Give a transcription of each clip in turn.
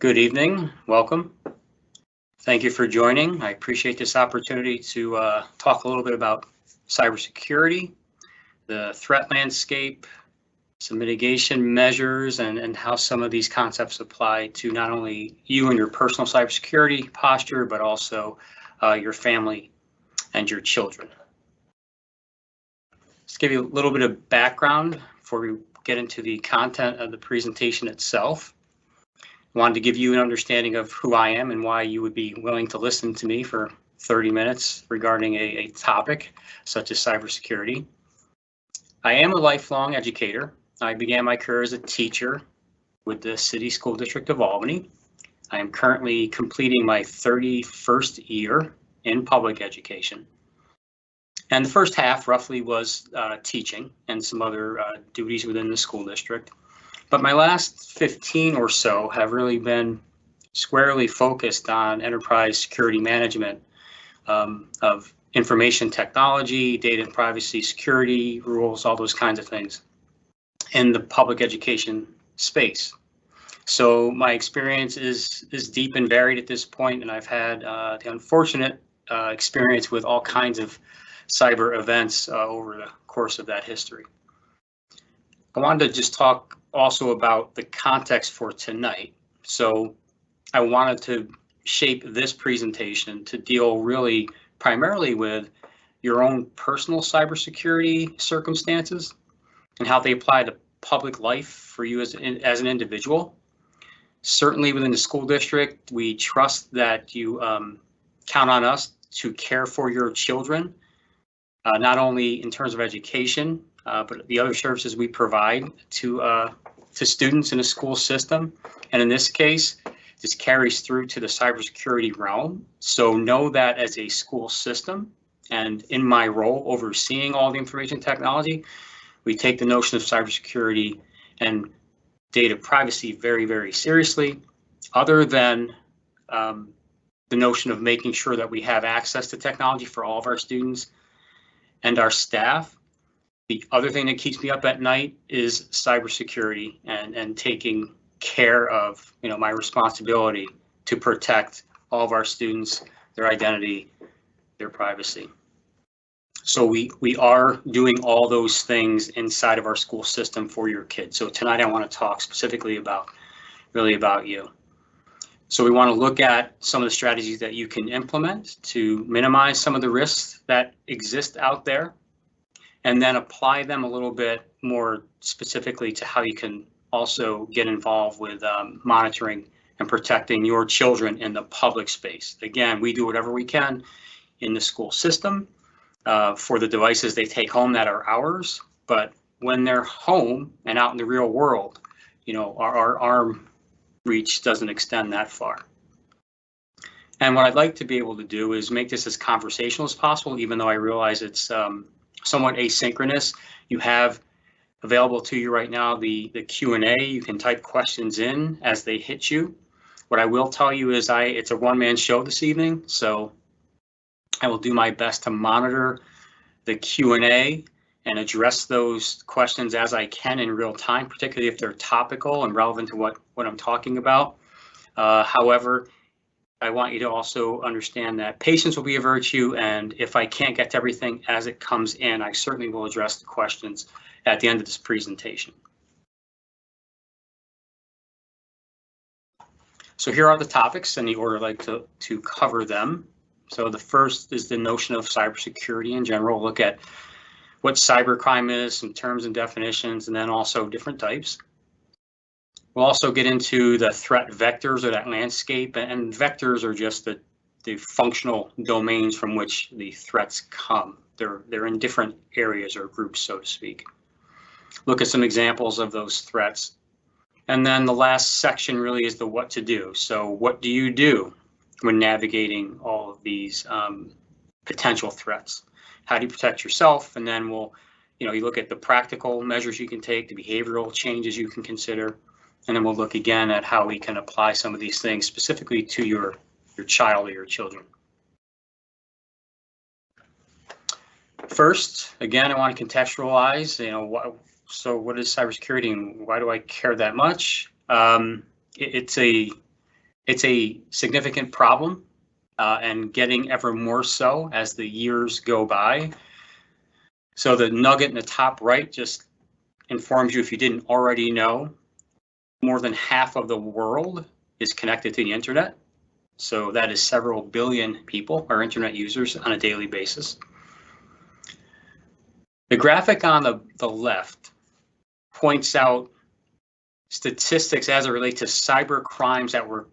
Good evening, welcome. Thank you for joining. I appreciate this opportunity to talk a little bit about cybersecurity, the threat landscape, some mitigation measures, and how some of these concepts apply to not only you and your personal cybersecurity posture, but also your family and your children. Let's give you a little bit of background before we get into the content of the presentation itself. I wanted to give you an understanding of who I am and why you would be willing to listen to me for 30 minutes regarding a topic such as cybersecurity. I am a lifelong educator. I began my career as a teacher with the City School District of Albany. I am currently completing my 31st year in public education. And the first half roughly was teaching and some other duties within the school district. But my last 15 or so have really been squarely focused on enterprise security management of information technology, data and privacy, security rules, all those kinds of things in the public education space. So my experience is deep and varied at this point, and I've had the unfortunate experience with all kinds of cyber events over the course of that history. I wanted to just talk also about the context for tonight. So I wanted to shape this presentation to deal really primarily with your own personal cybersecurity circumstances and how they apply to public life for you as an individual. Certainly within the school district, we trust that you count on us to care for your children, not only in terms of education, but the other services we provide to students in the school system. And in this case, this carries through to the cybersecurity realm. So know that as a school system and in my role overseeing all the information technology, we take the notion of cybersecurity and data privacy very, very seriously, other than the notion of making sure that we have access to technology for all of our students and our staff. The other thing that keeps me up at night is cybersecurity and taking care of, my responsibility to protect all of our students, their identity, their privacy. So we are doing all those things inside of our school system for your kids. So tonight I want to talk specifically about you. So we want to look at some of the strategies that you can implement to minimize some of the risks that exist out there, and then apply them a little bit more specifically to how you can also get involved with monitoring and protecting your children in the public space. Again, we do whatever we can in the school system for the devices they take home that are ours, but when they're home and out in the real world, our arm reach doesn't extend that far. And what I'd like to be able to do is make this as conversational as possible, even though I realize it's somewhat asynchronous. You have available to you right now the Q&A. You can type questions in as they hit you. What I will tell you is it's a one-man show this evening, so I will do my best to monitor the Q&A and address those questions as I can in real time, particularly if they're topical and relevant to what I'm talking about. However, I want you to also understand that patience will be a virtue, and if I can't get to everything as it comes in, I certainly will address the questions at the end of this presentation. So here are the topics in the order I'd like to cover them. So the first is the notion of cybersecurity in general. Look at what cybercrime is, some terms and definitions, and then also different types. We'll also get into the threat vectors of that landscape, and vectors are just the functional domains from which the threats come. They're in different areas or groups, so to speak. Look at some examples of those threats. And then the last section really is the what to do. So what do you do when navigating all of these potential threats? How do you protect yourself? And then you look at the practical measures you can take, the behavioral changes you can consider. And then we'll look again at how we can apply some of these things specifically to your child or your children. First, again, I want to contextualize, so what is cybersecurity and why do I care that much? It's a It's a significant problem and getting ever more so as the years go by. So the nugget in the top right just informs you, if you didn't already know, more than half of the world is connected to the internet. So that is several billion people are internet users on a daily basis. The graphic on the left points out statistics as it relates to cyber crimes that were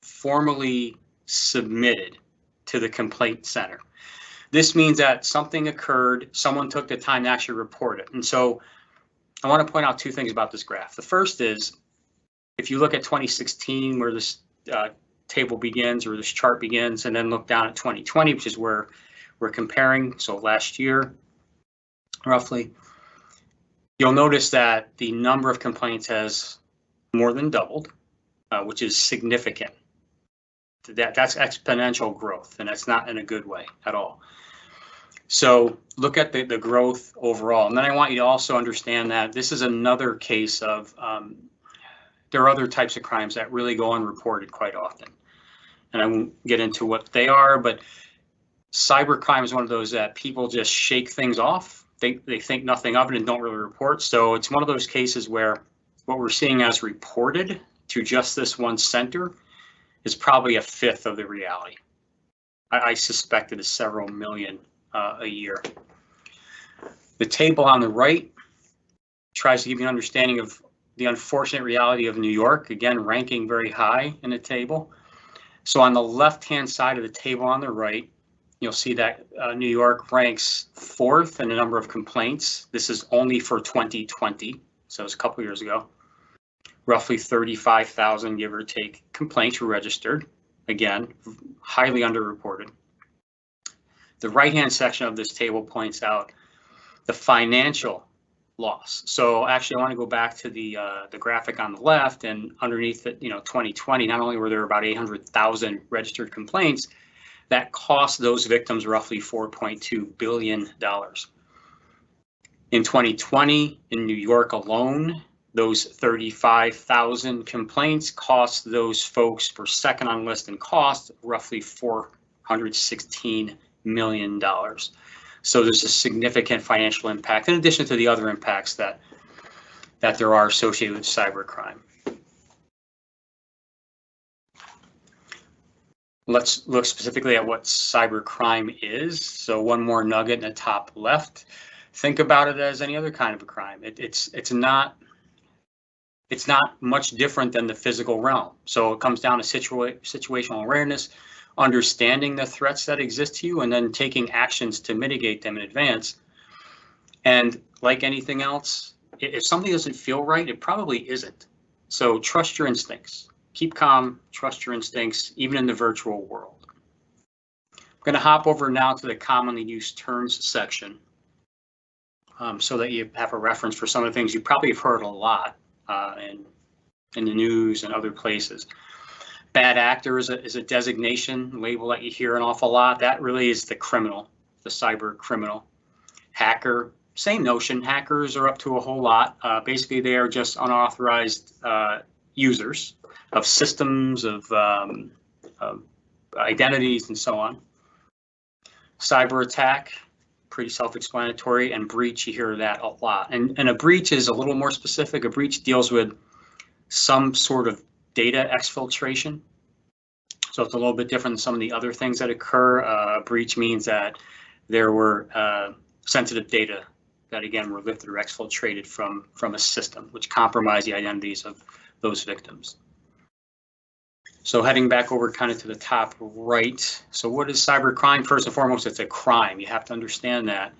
formally submitted to the complaint center. This means that something occurred, someone took the time to actually report it. And so I want to point out two things about this graph. The first is, if you look at 2016, where this table begins, or this chart begins, and then look down at 2020, which is where we're comparing, so last year, roughly, you'll notice that the number of complaints has more than doubled, which is significant. That's exponential growth, and that's not in a good way at all. So look at the growth overall. And then I want you to also understand that this is another case of, there are other types of crimes that really go unreported quite often. And I won't get into what they are, but cybercrime is one of those that people just shake things off. They think nothing of it and don't really report. So it's one of those cases where what we're seeing as reported to just this one center is probably a fifth of the reality. I suspect it is several million a year. The table on the right tries to give you an understanding of the unfortunate reality of New York, again, ranking very high in the table. So on the left-hand side of the table on the right, you'll see that New York ranks 4th in the number of complaints. This is only for 2020, so it's a couple years ago. Roughly 35,000, give or take, complaints were registered. Again, highly underreported. The right-hand section of this table points out the financial loss. So actually, I want to go back to the graphic on the left, and underneath it, 2020, not only were there about 800,000 registered complaints, that cost those victims roughly $4.2 billion. In 2020, in New York alone, those 35,000 complaints cost those folks, for second on list in cost, roughly $416 million. So there's a significant financial impact, in addition to the other impacts that there are associated with cybercrime. Let's look specifically at what cybercrime is. So one more nugget in the top left. Think about it as any other kind of a crime. It's not much different than the physical realm. So it comes down to situational awareness, understanding the threats that exist to you, and then taking actions to mitigate them in advance. And like anything else, if something doesn't feel right, it probably isn't. So trust your instincts. Keep calm, trust your instincts, even in the virtual world. I'm going to hop over now to the commonly used terms section so that you have a reference for some of the things you probably have heard a lot in the news and other places. Bad actor is a designation, label that you hear an awful lot. That really is the criminal, the cyber criminal. Hacker, same notion. Hackers are up to a whole lot. Basically, they are just unauthorized users of systems, of identities, and so on. Cyber attack, pretty self-explanatory, and breach, you hear that a lot. And a breach is a little more specific. A breach deals with some sort of data exfiltration. So it's a little bit different than some of the other things that occur. A breach means that there were sensitive data that, again, were lifted or exfiltrated from a system, which compromised the identities of those victims. So heading back over kind of to the top right. So what is cybercrime? First and foremost, it's a crime. You have to understand that.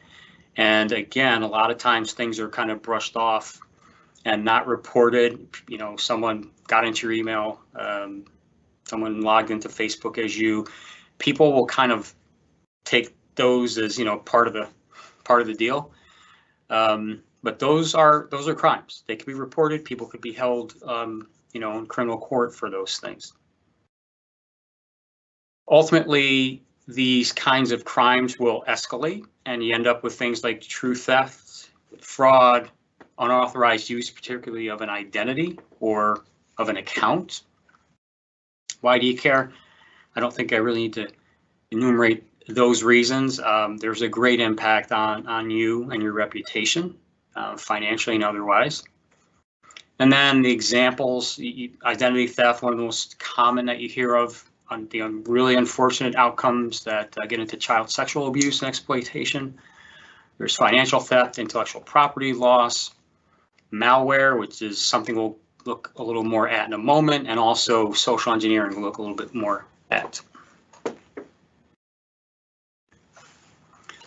And again, a lot of times things are kind of brushed off and not reported. Someone got into your email, someone logged into Facebook as you. People will kind of take those as part of the deal. But those are crimes. They could be reported. People could be held in criminal court for those things. Ultimately, these kinds of crimes will escalate, and you end up with things like true theft, fraud, unauthorized use, particularly of an identity or of an account. Why do you care? I don't think I really need to enumerate those reasons. There's a great impact on you and your reputation, financially and otherwise. And then the examples, identity theft, one of the most common that you hear of, on the really unfortunate outcomes that get into child sexual abuse and exploitation. There's financial theft, intellectual property loss, malware, which is something we'll look a little more at in a moment, and also social engineering we'll look a little bit more at.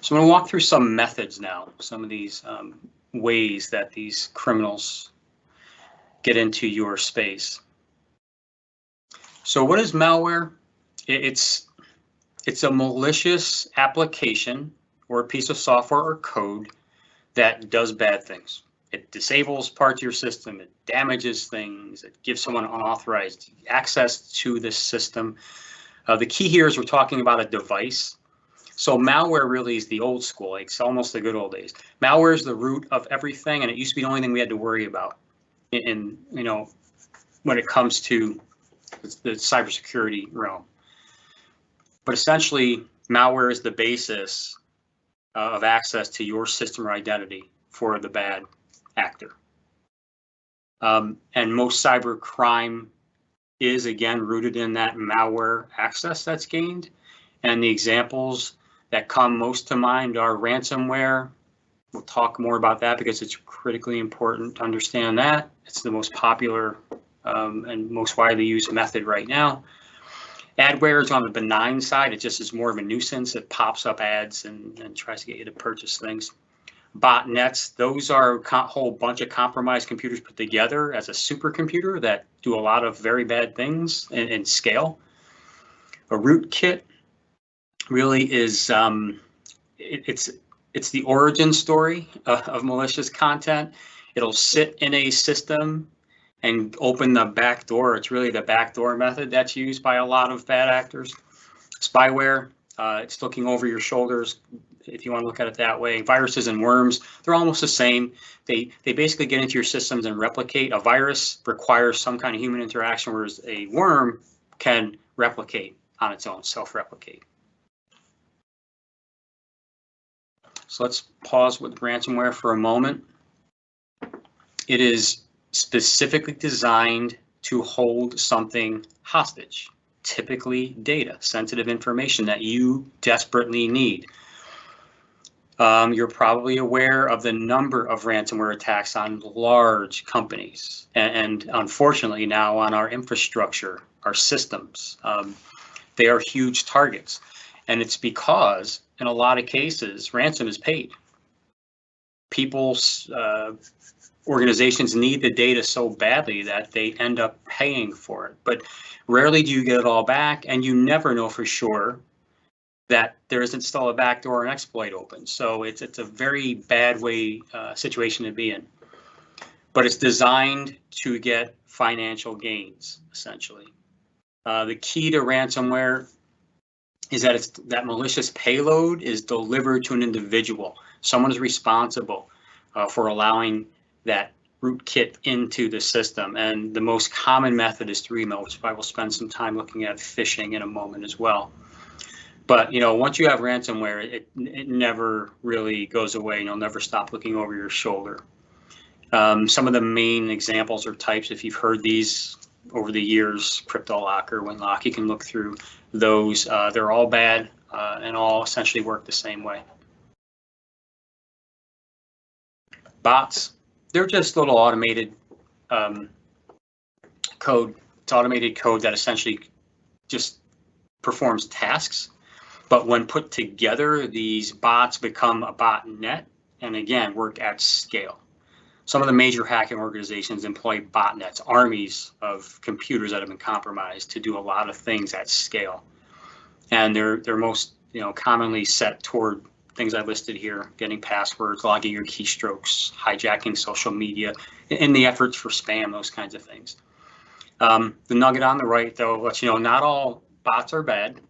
So I'm going to walk through some methods now, some of these ways that these criminals get into your space. So what is malware? It's a malicious application or a piece of software or code that does bad things. It disables parts of your system, it damages things, it gives someone unauthorized access to this system. The key here is we're talking about a device. So malware really is the old school, like it's almost the good old days. Malware is the root of everything, and it used to be the only thing we had to worry about in when it comes to the cybersecurity realm. But essentially, malware is the basis of access to your system or identity for the bad actor. And most cyber crime is, again, rooted in that malware access that's gained. And the examples that come most to mind are ransomware. We'll talk more about that because it's critically important to understand that. It's the most popular and most widely used method right now. Adware is on the benign side. It just is more of a nuisance. It pops up ads and tries to get you to purchase things. Botnets, those are a whole bunch of compromised computers put together as a supercomputer that do a lot of very bad things in scale. A rootkit really is, it's the origin story of malicious content. It'll sit in a system and open the back door. It's really the backdoor method that's used by a lot of bad actors. Spyware, it's looking over your shoulders, if you want to look at it that way. Viruses and worms, they're almost the same. They basically get into your systems and replicate. A virus requires some kind of human interaction, whereas a worm can replicate on its own, self-replicate. So let's pause with ransomware for a moment. It is specifically designed to hold something hostage, typically data, sensitive information that you desperately need. You're probably aware of the number of ransomware attacks on large companies and unfortunately now on our infrastructure, our systems. They are huge targets, and it's because in a lot of cases ransom is paid. People's organizations need the data so badly that they end up paying for it, but rarely do you get it all back, and you never know for sure that there isn't still a backdoor and exploit open. So it's a very bad situation to be in. But it's designed to get financial gains, essentially. The key to ransomware is that that malicious payload is delivered to an individual. Someone is responsible for allowing that rootkit into the system. And the most common method is through email, which I will spend some time looking at phishing in a moment as well. But once you have ransomware, it never really goes away, and you'll never stop looking over your shoulder. Some of the main examples or types, if you've heard these over the years, CryptoLock or WinLock, you can look through those. They're all bad and all essentially work the same way. Bots, they're just little automated code. It's automated code that essentially just performs tasks. But when put together, these bots become a botnet and again, work at scale. Some of the major hacking organizations employ botnets, armies of computers that have been compromised to do a lot of things at scale. And they're most commonly set toward things I listed here: getting passwords, logging your keystrokes, hijacking social media, in the efforts for spam, those kinds of things. The nugget on the right, though, lets you know not all bots are bad.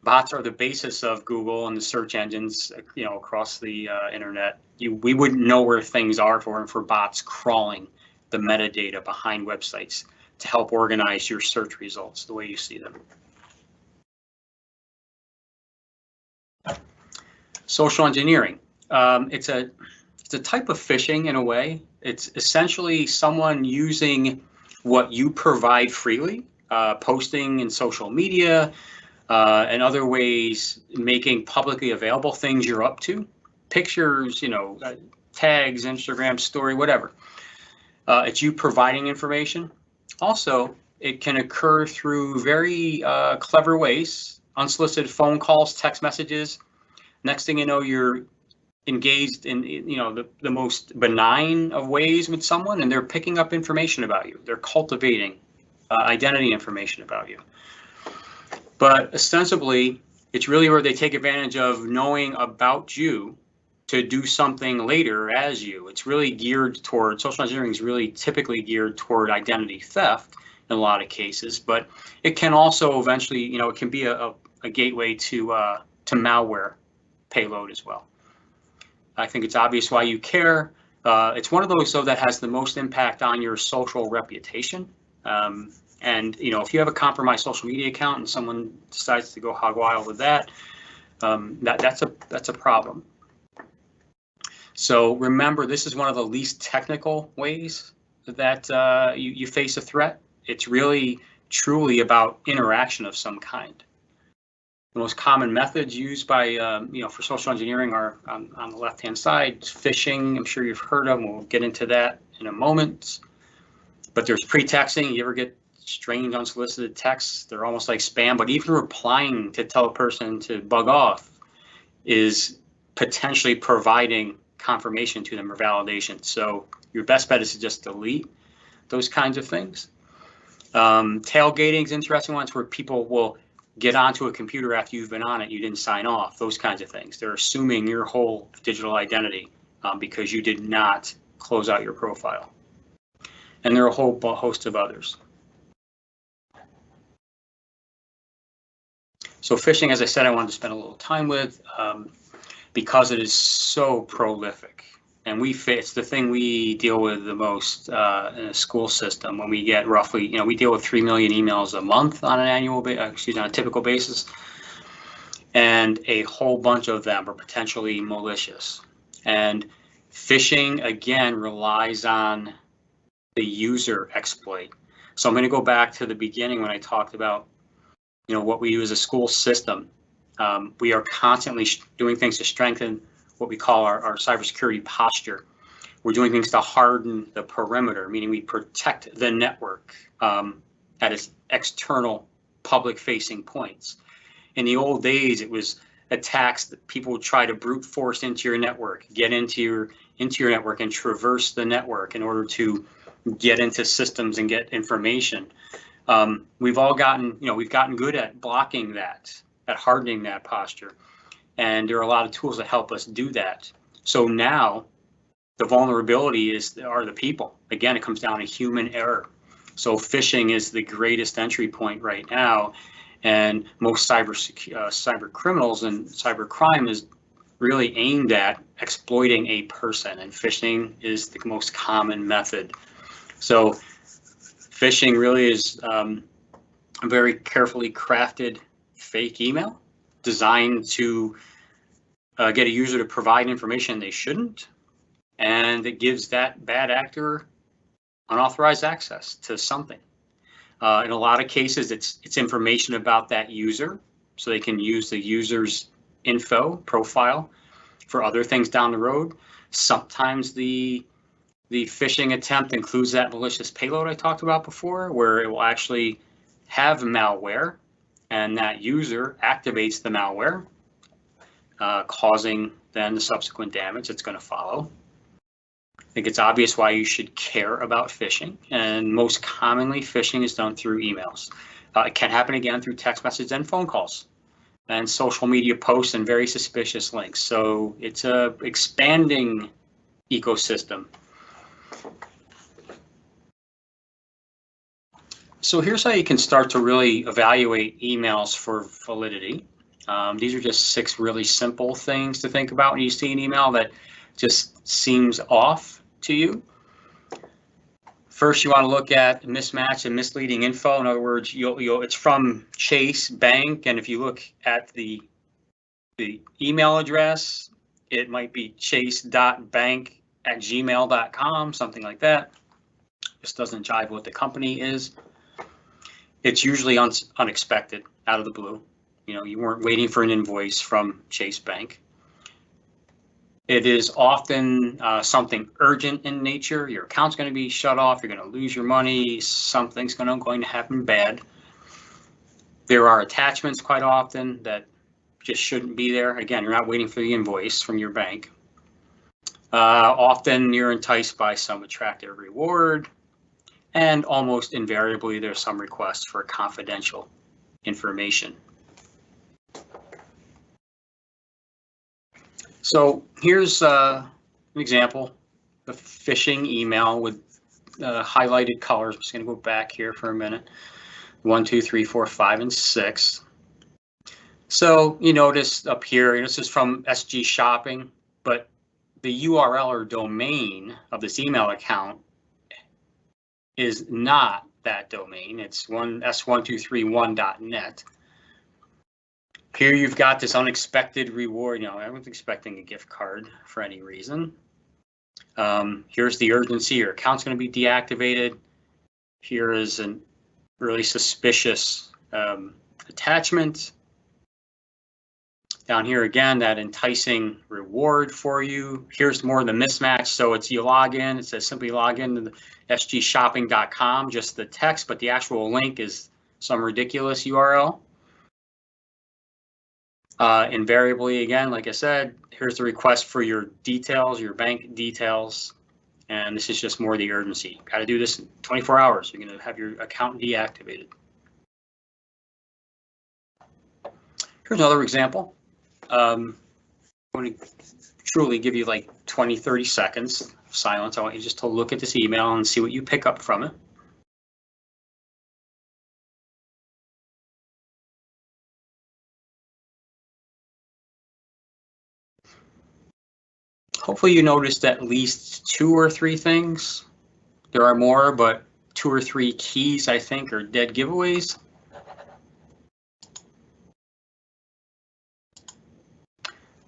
Bots are the basis of Google and the search engines, across the internet. We wouldn't know where things are for bots crawling the metadata behind websites to help organize your search results the way you see them. Social engineering. It's a type of phishing in a way. It's essentially someone using what you provide freely, posting in social media and other ways, making publicly available things you're up to, pictures, tags, Instagram story, whatever. It's you providing information. Also, it can occur through very clever ways, unsolicited phone calls, text messages. Next thing you know, you're engaged in the most benign of ways with someone, and they're picking up information about you. They're cultivating identity information about you. But ostensibly, it's really where they take advantage of knowing about you to do something later as you. It's really geared toward, social engineering is really typically geared toward identity theft in a lot of cases, but it can also eventually, it can be a gateway to malware payload as well. I think it's obvious why you care. It's one of those, though, that has the most impact on your social reputation. And if you have a compromised social media account and someone decides to go hog wild with that, that's a problem. So remember, this is one of the least technical ways that you face a threat. It's really truly about interaction of some kind. The most common methods used by for social engineering are on the left-hand side. Phishing, I'm sure you've heard of them. We'll get into that in a moment. But there's pre-texting. You ever get strange unsolicited texts? They're almost like spam, but even replying to tell a person to bug off is potentially providing confirmation to them or validation. So your best bet is to just delete those kinds of things. Tailgating is interesting ones where people will get onto a computer after you've been on it, you didn't sign off, those kinds of things. They're assuming your whole digital identity because you did not close out your profile. And there are a whole host of others. So phishing, as I said, I wanted to spend a little time with because it is so prolific. And it's the thing we deal with the most in a school system. When we get roughly, we deal with 3 million emails a month on an on a typical basis. And a whole bunch of them are potentially malicious. And phishing, again, relies on the user exploit. So I'm going to go back to the beginning when I talked about, what we do as a school system. We are constantly doing things to strengthen what we call our cybersecurity posture. We're doing things to harden the perimeter, meaning we protect the network at its external public-facing points. In the old days, it was attacks that people would try to brute force into your network, get into your network and traverse the network in order to get into systems and get information. We've gotten good at blocking that, at hardening that posture. And there are a lot of tools that help us do that. So now the vulnerability are the people. Again, it comes down to human error. So phishing is the greatest entry point right now. And most cyber criminals and cyber crime is really aimed at exploiting a person. And phishing is the most common method. So phishing really is a very carefully crafted fake email designed to get a user to provide information they shouldn't, and it gives that bad actor unauthorized access to something. In a lot of cases, it's information about that user, so they can use the user's profile for other things down the road. Sometimes the phishing attempt includes that malicious payload I talked about before, where it will actually have malware, and that user activates the malware, causing then the subsequent damage that's going to follow. I think it's obvious why you should care about phishing, and most commonly phishing is done through emails. It can happen again through text messages and phone calls and social media posts and very suspicious links. So it's a expanding ecosystem. So here's how you can start to really evaluate emails for validity. These are just 6 really simple things to think about when you see an email that just seems off to you. First, you want to look at mismatch and misleading info. In other words, it's from Chase Bank, and if you look at the email address, it might be chase.bank@gmail.com, something like that. This doesn't jive what the company is. It's usually unexpected, out of the blue. You know, you weren't waiting for an invoice from Chase Bank. It is often something urgent in nature. Your account's going to be shut off. You're going to lose your money. Something's going to happen bad. There are attachments quite often that just shouldn't be there. Again, you're not waiting for the invoice from your bank. Often you're enticed by some attractive reward, and almost invariably there's some request for confidential information. So here's an example, the phishing email with highlighted colors. I'm just going to go back here for a minute. 1, 2, 3, 4, 5, and 6. So you notice up here, this is from SG Shopping, but the URL or domain of this email account is not that domain. It's s1231.net. Here you've got this unexpected reward. You know, I wasn't expecting a gift card for any reason. Here's the urgency. Your account's going to be deactivated. Here is a really suspicious attachment. Down here again, that enticing reward for you. Here's more of the mismatch. So it's you log in. It says simply log in to the sgshopping.com, just the text, but the actual link is some ridiculous URL. Invariably, again, like I said, here's the request for your details, your bank details, and this is just more the urgency. Got to do this in 24 hours. You're going to have your account deactivated. Here's another example. I'm going to truly give you like 20, 30 seconds of silence. I want you just to look at this email and see what you pick up from it. Hopefully you noticed at least 2 or 3 things. There are more, but 2 or 3 keys, I think, are dead giveaways.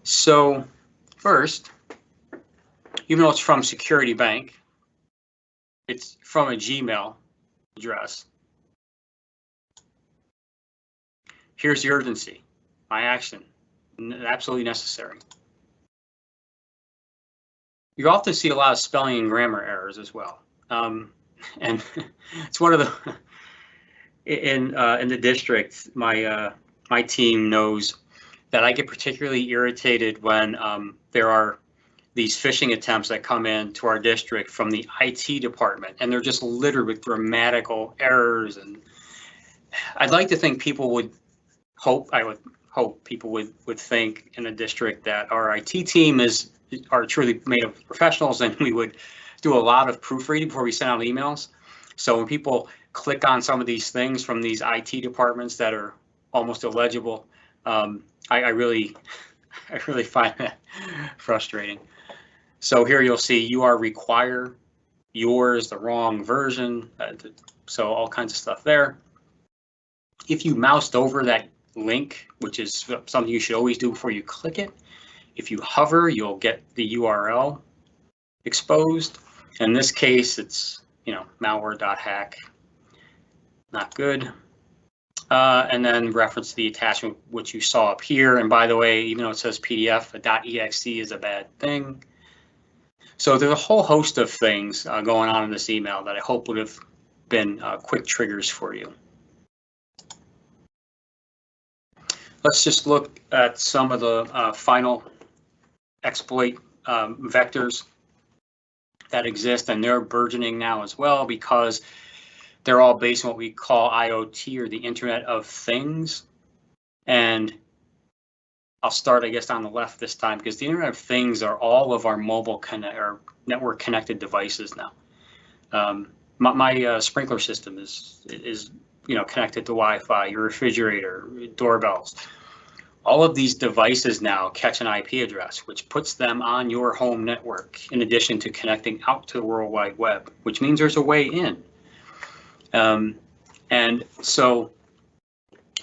So first, even though it's from Security Bank, it's from a Gmail address. Here's the urgency. My action, absolutely necessary. You often see a lot of spelling and grammar errors as well, and it's one of the in the district. My team knows that I get particularly irritated when there are these phishing attempts that come in to our district from the IT department, and they're just littered with grammatical errors. And I'd like to think people would hope, I would hope people would think in the district that our IT team are truly made of professionals, and we would do a lot of proofreading before we send out emails. So when people click on some of these things from these IT departments that are almost illegible, I really find that frustrating. So here you'll see UR require, yours the wrong version, so all kinds of stuff there. If you moused over that link, which is something you should always do before you click it, if you hover, you'll get the URL exposed. In this case, it's, you know, malware.hack, not good. And then reference to the attachment, which you saw up here. And by the way, even though it says PDF, a .exe is a bad thing. So there's a whole host of things going on in this email that I hope would have been quick triggers for you. Let's just look at some of the final exploit vectors that exist, and they're burgeoning now as well because they're all based on what we call IoT, or the Internet of Things. And I'll start, I guess, on the left this time, because the Internet of Things are all of our mobile or network connected devices now. My sprinkler system is connected to Wi-Fi, your refrigerator, doorbells. All of these devices now catch an IP address, which puts them on your home network, in addition to connecting out to the World Wide Web, which means there's a way in. And so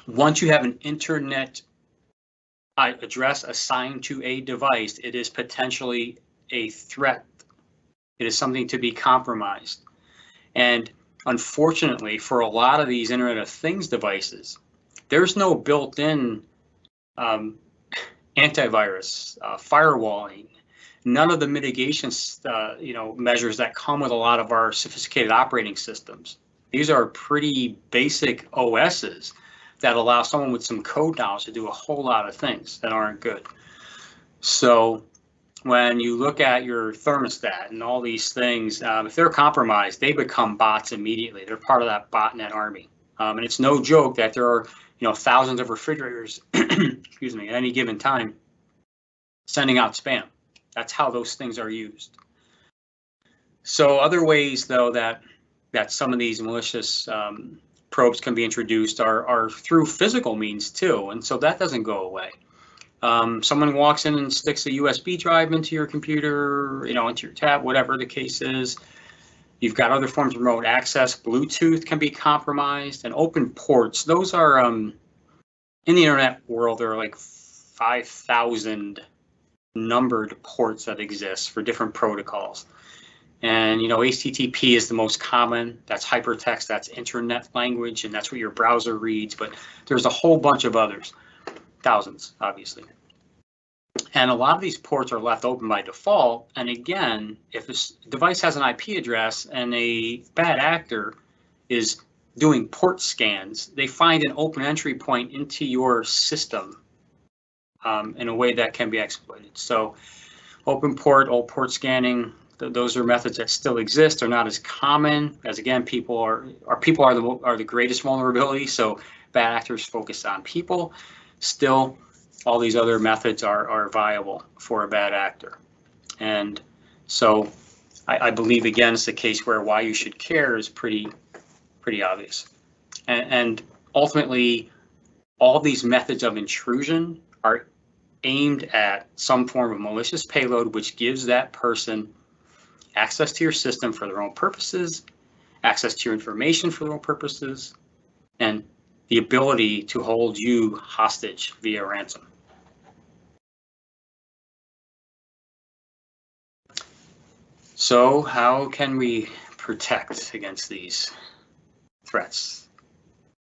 once you have an internet address assigned to a device, it is potentially a threat. It is something to be compromised. And unfortunately, for a lot of these Internet of Things devices, there's no built-in antivirus, firewalling, none of the mitigation measures that come with a lot of our sophisticated operating systems. These are pretty basic OSs that allow someone with some code knowledge to do a whole lot of things that aren't good. So when you look at your thermostat and all these things, if they're compromised, they become bots immediately. They're part of that botnet army. And it's no joke that there are thousands of refrigerators, excuse me, at any given time sending out spam. That's how those things are used. So other ways, though, that some of these malicious probes can be introduced are through physical means too, and so that doesn't go away. Someone walks in and sticks a USB drive into your computer, into your tab, whatever the case is. You've got other forms of remote access. Bluetooth can be compromised, and open ports. Those are in the internet world, there are like 5,000 numbered ports that exist for different protocols. And HTTP is the most common. That's hypertext, that's internet language, and that's what your browser reads. But there's a whole bunch of others, thousands, obviously. And a lot of these ports are left open by default. And again, if this device has an IP address and a bad actor is doing port scans, they find an open entry point into your system in a way that can be exploited. So open port, old port scanning, those are methods that still exist. They're not as common as, again, people are the greatest vulnerability. So bad actors focus on people. Still, all these other methods are viable for a bad actor. And so I believe, again, it's the case where why you should care is pretty obvious. And ultimately, all these methods of intrusion are aimed at some form of malicious payload, which gives that person access to your system for their own purposes, access to your information for their own purposes, and the ability to hold you hostage via ransom. So how can we protect against these threats?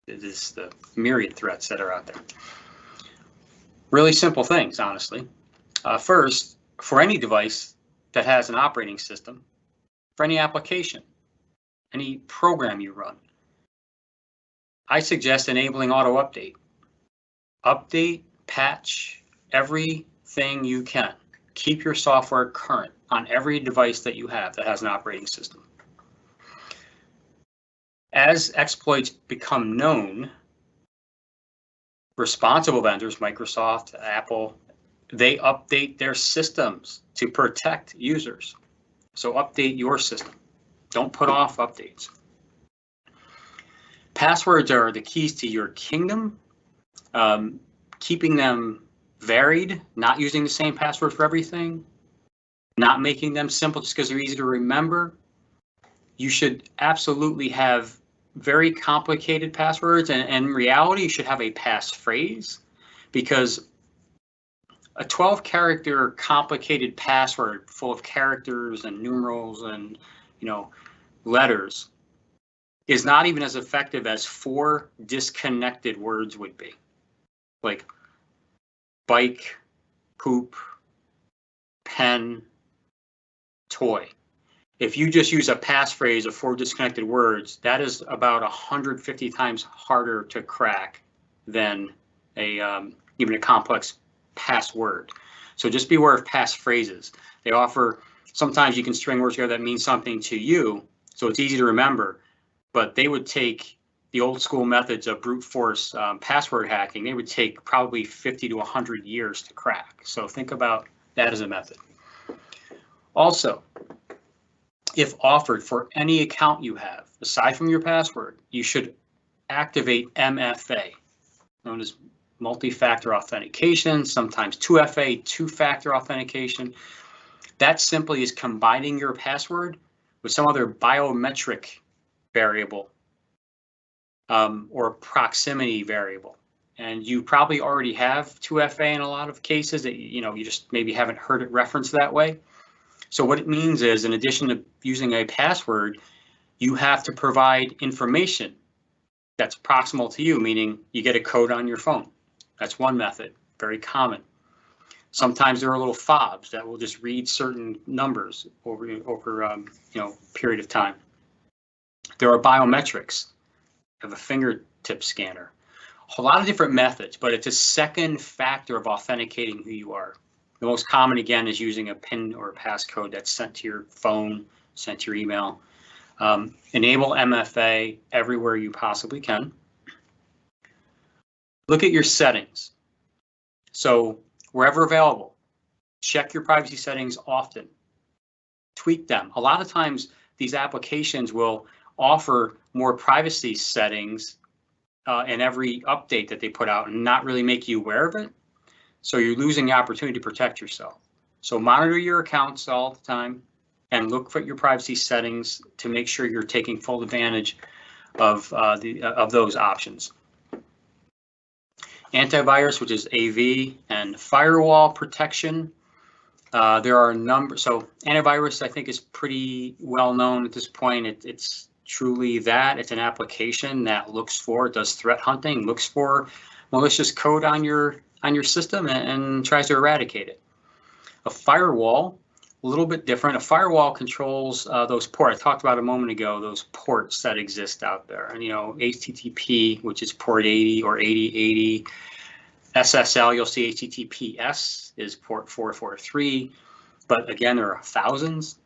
It is the myriad threats that are out there. Really simple things, honestly. First, for any device that has an operating system, for any application, any program you run, I suggest enabling auto update. Update, patch everything you can. Keep your software current on every device that you have that has an operating system. As exploits become known, responsible vendors, Microsoft, Apple, they update their systems to protect users. So update your system. Don't put off updates. Passwords are the keys to your kingdom. Keeping them varied, not using the same password for everything, not making them simple just because they're easy to remember. You should absolutely have very complicated passwords, and in reality, you should have a passphrase, because a 12-character complicated password full of characters and numerals and letters is not even as effective as 4 disconnected words would be, like bike, poop, pen, toy. If you just use a passphrase of 4 disconnected words, that is about 150 times harder to crack than even a complex password. So just be aware of passphrases. They offer, sometimes you can string words together that mean something to you, so it's easy to remember, but they would take the old school methods of brute force password hacking, they would take probably 50 to 100 years to crack. So think about that as a method. Also, if offered for any account you have, aside from your password, you should activate MFA, known as multi-factor authentication, sometimes 2FA, two-factor authentication. That simply is combining your password with some other biometric variable or proximity variable. And you probably already have 2FA in a lot of cases that you just maybe haven't heard it referenced that way. So what it means is, in addition to using a password, you have to provide information that's proximal to you, meaning you get a code on your phone. That's one method, very common. Sometimes there are little fobs that will just read certain numbers over period of time. There are biometrics of a fingertip scanner. A lot of different methods, but it's a second factor of authenticating who you are. The most common, again, is using a PIN or a passcode that's sent to your phone, sent to your email. Enable MFA everywhere you possibly can. Look at your settings. So wherever available, check your privacy settings often. Tweak them. A lot of times these applications will offer more privacy settings in every update that they put out and not really make you aware of it. So you're losing the opportunity to protect yourself. So monitor your accounts all the time and look for your privacy settings to make sure you're taking full advantage of those options. Antivirus, which is AV, and firewall protection. There are a number. So antivirus, I think, is pretty well known at this point. It's truly that. It's an application that does threat hunting, looks for malicious code on your system and tries to eradicate it. A firewall, a little bit different. A firewall controls those ports. I talked about a moment ago, those ports that exist out there. And HTTP, which is port 80 or 8080. SSL, you'll see HTTPS is port 443. But again, there are thousands.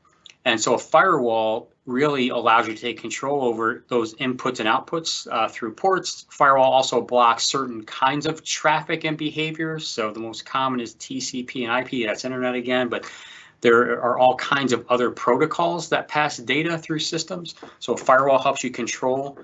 And so a firewall really allows you to take control over those inputs and outputs through ports. Firewall also blocks certain kinds of traffic and behaviors. So the most common is TCP and IP, that's internet again, but there are all kinds of other protocols that pass data through systems. So a firewall helps you control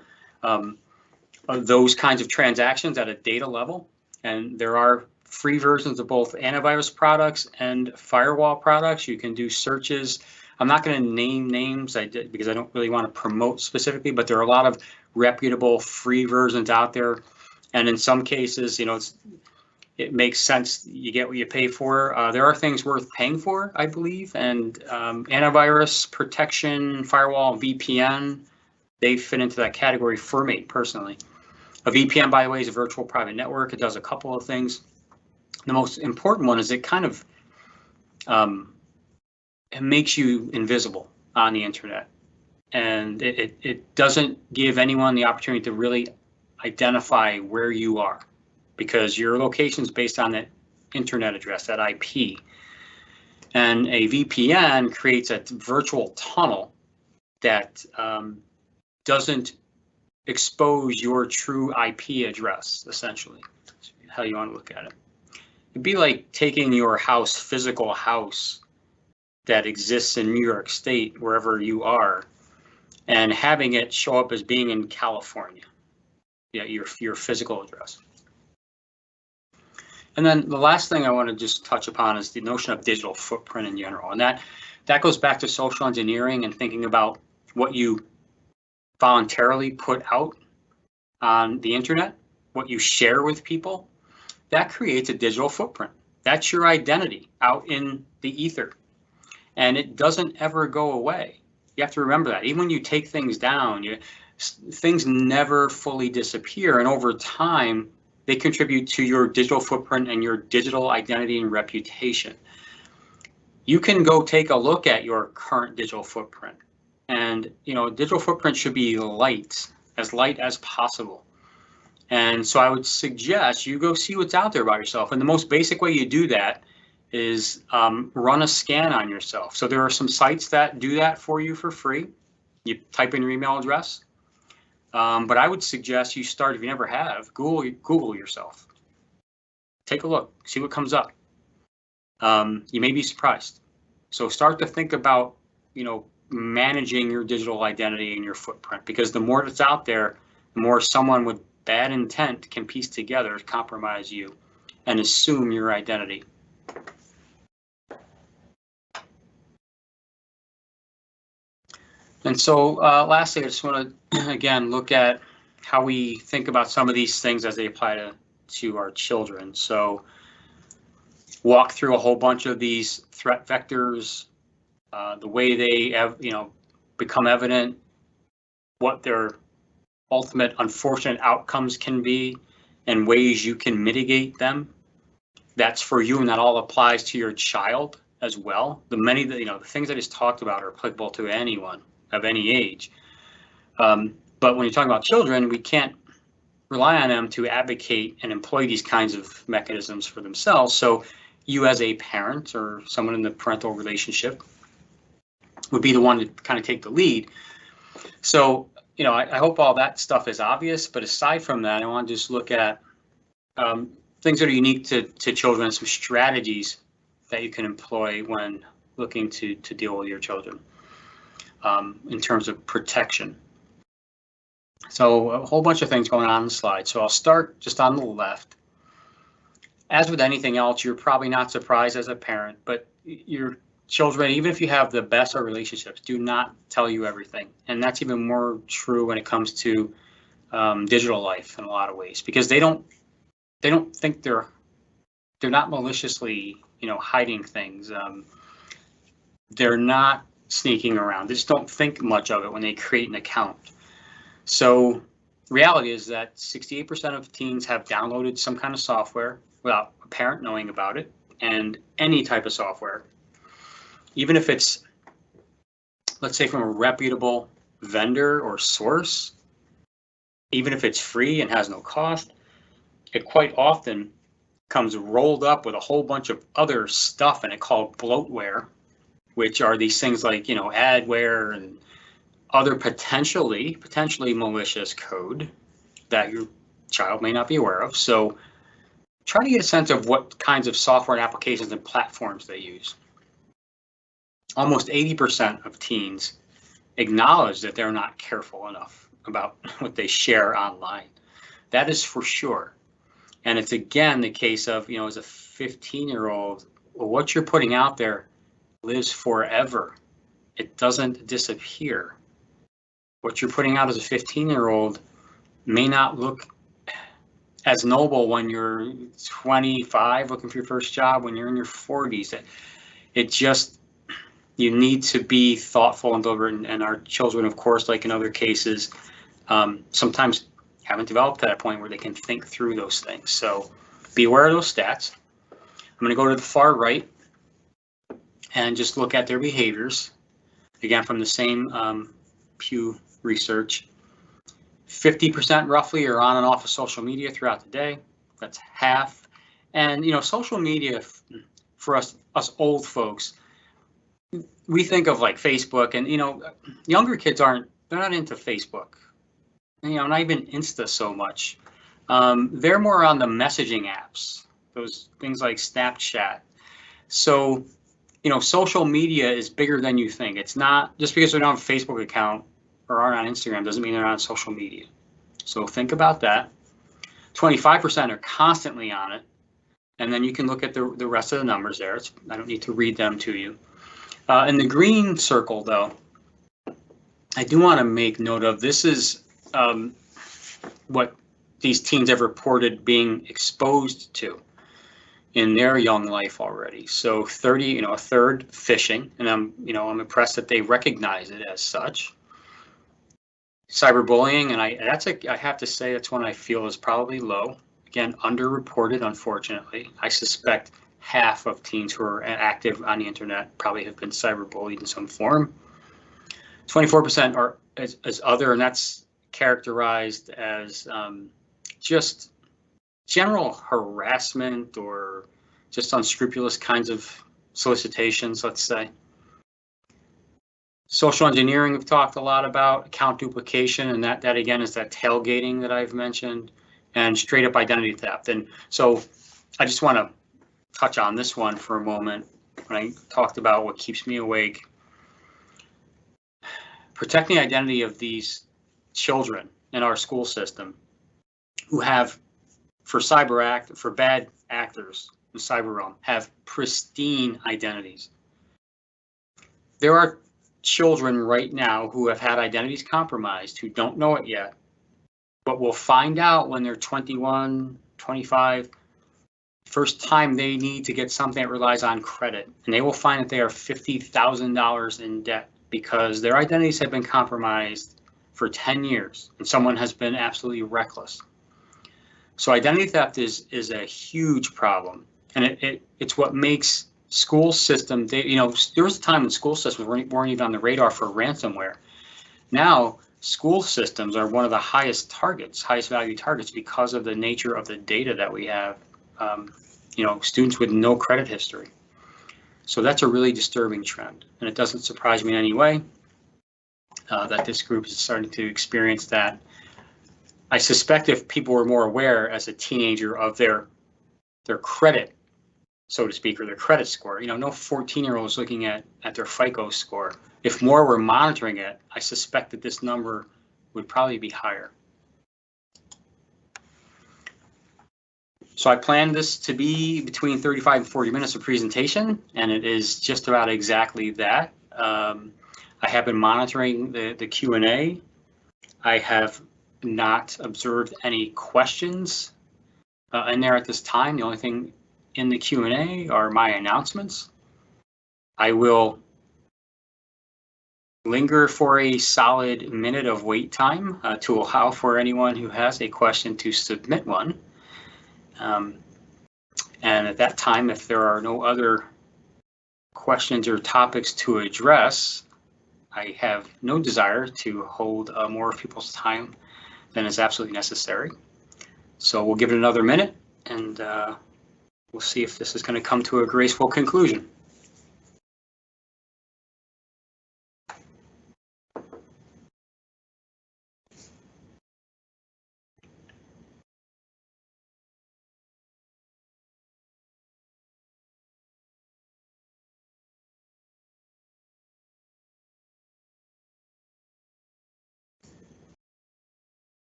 those kinds of transactions at a data level. And there are free versions of both antivirus products and firewall products. You can do searches. I'm not going to name names because I don't really want to promote specifically, but there are a lot of reputable free versions out there. And in some cases, it makes sense. You get what you pay for. There are things worth paying for, I believe. And antivirus protection, firewall, VPN, they fit into that category for me personally. A VPN, by the way, is a virtual private network. It does a couple of things. The most important one is it kind of it makes you invisible on the internet, and it doesn't give anyone the opportunity to really identify where you are, because your location is based on that internet address, that IP. And a VPN creates a virtual tunnel that doesn't expose your true IP address, essentially. That's how you want to look at it. It'd be like taking your physical house that exists in New York State, wherever you are, and having it show up as being in California. Yeah, your physical address. And then the last thing I want to just touch upon is the notion of digital footprint in general. And that goes back to social engineering and thinking about what you voluntarily put out on the internet, what you share with people. That creates a digital footprint. That's your identity out in the ether. And it doesn't ever go away. You have to remember that. Even when you take things down, things never fully disappear. And over time, they contribute to your digital footprint and your digital identity and reputation. You can go take a look at your current digital footprint. And digital footprint should be light as possible. And so I would suggest you go see what's out there about yourself. And the most basic way you do that is run a scan on yourself. So there are some sites that do that for you for free. You type in your email address. But I would suggest you start, if you never have, Google yourself. Take a look, see what comes up. You may be surprised. So start to think about, managing your digital identity and your footprint, because the more that's out there, the more someone would bad intent can piece together to compromise you and assume your identity. And so lastly, I just want to, again, look at how we think about some of these things as they apply to our children. So walk through a whole bunch of these threat vectors, the way they have, become evident, what their ultimate unfortunate outcomes can be, and ways you can mitigate them. That's for you, and that all applies to your child as well. The things I just talked about are applicable to anyone of any age. But when you're talking about children, we can't rely on them to advocate and employ these kinds of mechanisms for themselves. So you as a parent or someone in the parental relationship would be the one to kind of take the lead. So, I hope all that stuff is obvious, but aside from that, I want to just look at things that are unique to children and some strategies that you can employ when looking to deal with your children in terms of protection. So a whole bunch of things going on the slide. So I'll start just on the left. As with anything else, you're probably not surprised as a parent, but your children, even if you have the best of relationships, do not tell you everything. And that's even more true when it comes to digital life in a lot of ways, because they don't think they're not maliciously, hiding things. They're not sneaking around. They just don't think much of it when they create an account. So reality is that 68% of teens have downloaded some kind of software without a parent knowing about it, and any type of software, even if it's, let's say, from a reputable vendor or source, even if it's free and has no cost, it quite often comes rolled up with a whole bunch of other stuff in it called bloatware, which are these things like, adware and other potentially malicious code that your child may not be aware of. So try to get a sense of what kinds of software and applications and platforms they use. Almost 80% of teens acknowledge that they're not careful enough about what they share online. That is for sure. And it's again the case of, as a 15-year-old, what you're putting out there lives forever. It doesn't disappear. What you're putting out as a 15-year-old may not look as noble when you're 25 looking for your first job, when you're in your 40s. You need to be thoughtful and deliberate, and our children, of course, like in other cases, sometimes haven't developed to that point where they can think through those things. So be aware of those stats. I'm going to go to the far right and just look at their behaviors. Again, from the same Pew research, 50% roughly are on and off of social media throughout the day. That's half. And, social media for us old folks, we think of like Facebook, and, younger kids they're not into Facebook. Not even Insta so much. They're more on the messaging apps, those things like Snapchat. So, social media is bigger than you think. It's not just because they don't have a Facebook account or aren't on Instagram doesn't mean they're on social media. So think about that. 25% are constantly on it. And then you can look at the rest of the numbers there. I don't need to read them to you. In the green circle, though, I do want to make note of, this is what these teens have reported being exposed to in their young life already. So a third phishing, and I'm impressed that they recognize it as such. Cyberbullying, and I have to say that's one I feel is probably low. Again, underreported, unfortunately. I suspect half of teens who are active on the internet probably have been cyberbullied in some form. 24% are as other, and that's characterized as just general harassment or just unscrupulous kinds of solicitations, let's say. Social engineering we've talked a lot about, account duplication, and that again is that tailgating that I've mentioned, and straight up identity theft. And so I just want to touch on this one for a moment. When I talked about what keeps me awake, protecting the identity of these children in our school system who have, for bad actors in cyber realm, have pristine identities. There are children right now who have had identities compromised who don't know it yet, but will find out when they're 21, 25, first time they need to get something that relies on credit, and they will find that they are $50,000 in debt because their identities have been compromised for 10 years and someone has been absolutely reckless. So identity theft is a huge problem, and it's what makes school system, there was a time when school systems weren't even on the radar for ransomware. Now school systems are one of the highest value targets because of the nature of the data that we have. Students with no credit history. So that's a really disturbing trend, and it doesn't surprise me in any way that this group is starting to experience that. I suspect if people were more aware as a teenager of their credit, so to speak, or their credit score, no 14-year-old is looking at their FICO score. If more were monitoring it, I suspect that this number would probably be higher. So I planned this to be between 35 and 40 minutes of presentation, and it is just about exactly that. I have been monitoring the Q&A. I have not observed any questions in there at this time. The only thing in the Q&A are my announcements. I will linger for a solid minute of wait time to allow for anyone who has a question to submit one. And at that time, if there are no other questions or topics to address, I have no desire to hold more of people's time than is absolutely necessary. So we'll give it another minute, and we'll see if this is going to come to a graceful conclusion.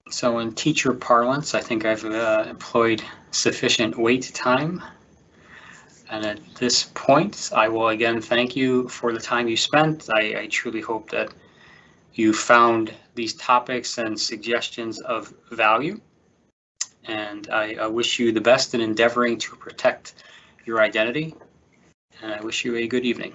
So in teacher parlance, I think I've employed sufficient wait time. And at this point, I will again thank you for the time you spent. I truly hope that you found these topics and suggestions of value. And I wish you the best in endeavoring to protect your identity. And I wish you a good evening.